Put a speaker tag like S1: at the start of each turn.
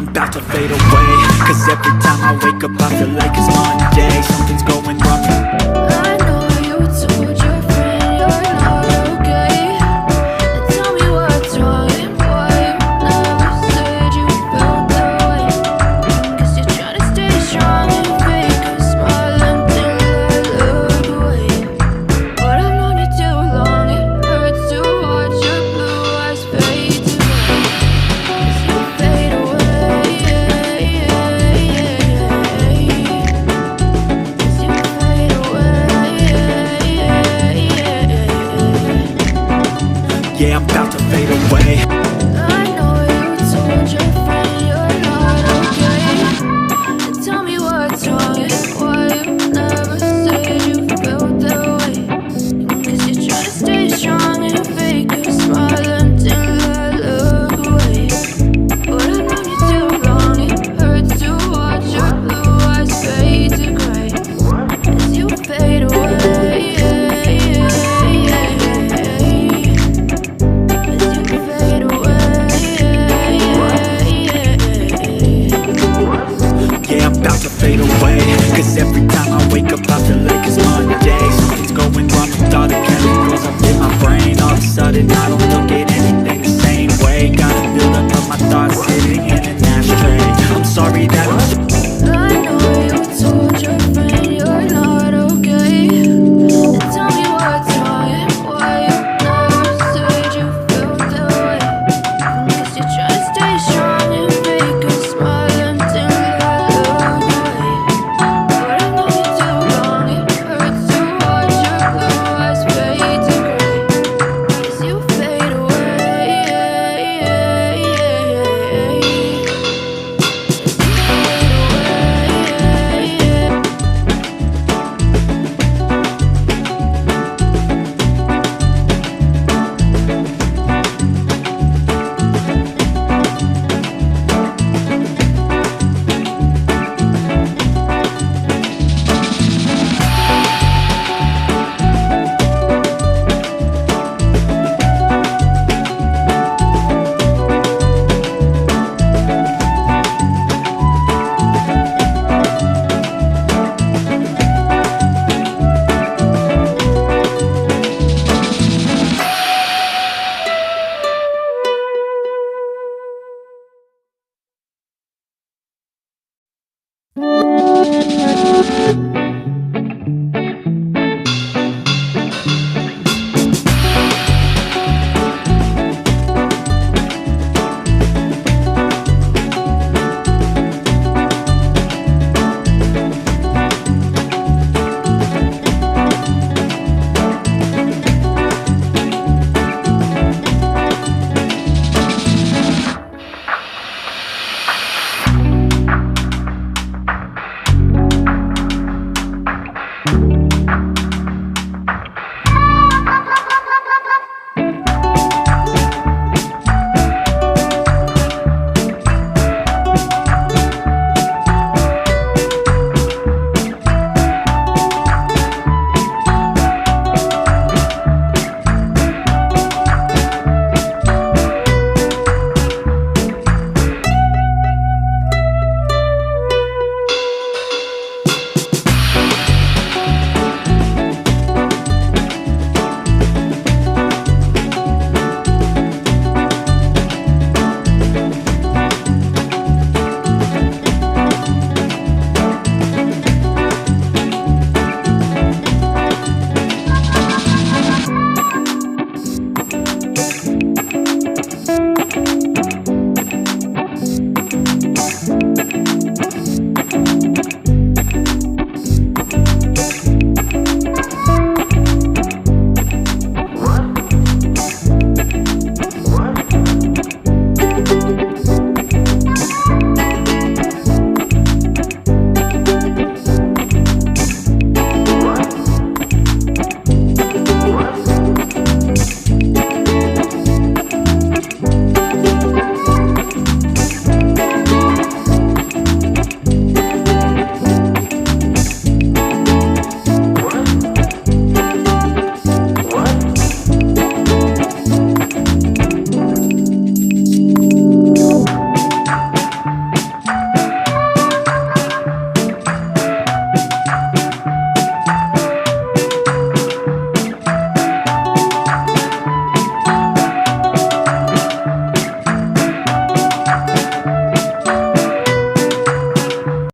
S1: I'm about to fade away. Cause every time I wake up I feel like it's Monday. Something's going wrong.
S2: I know you told your friend you're not okay. Now tell me what's wrong and why you never said you felt that way. Cause you're trying to stay strong and fake a smile until I look away. But I've known you too long, it hurts to watch your blue eyes fade to gray. As you fade away, as you fade away.
S1: Yeah, I'm about to fade away.
S2: I know you told your friend you're not okay. Now tell me what's wrong and why you never said you felt that way. Cause you're trying to stay strong and fake a smile until I look away. But I've known you too long, it hurts to watch your blue eyes fade to gray. As you fade away.
S1: Yeah, I'm about to fade away. Cause every time I wake up I feel like it's Monday. Something's going wrong with all the chemicals up in my brain. All of a sudden I don't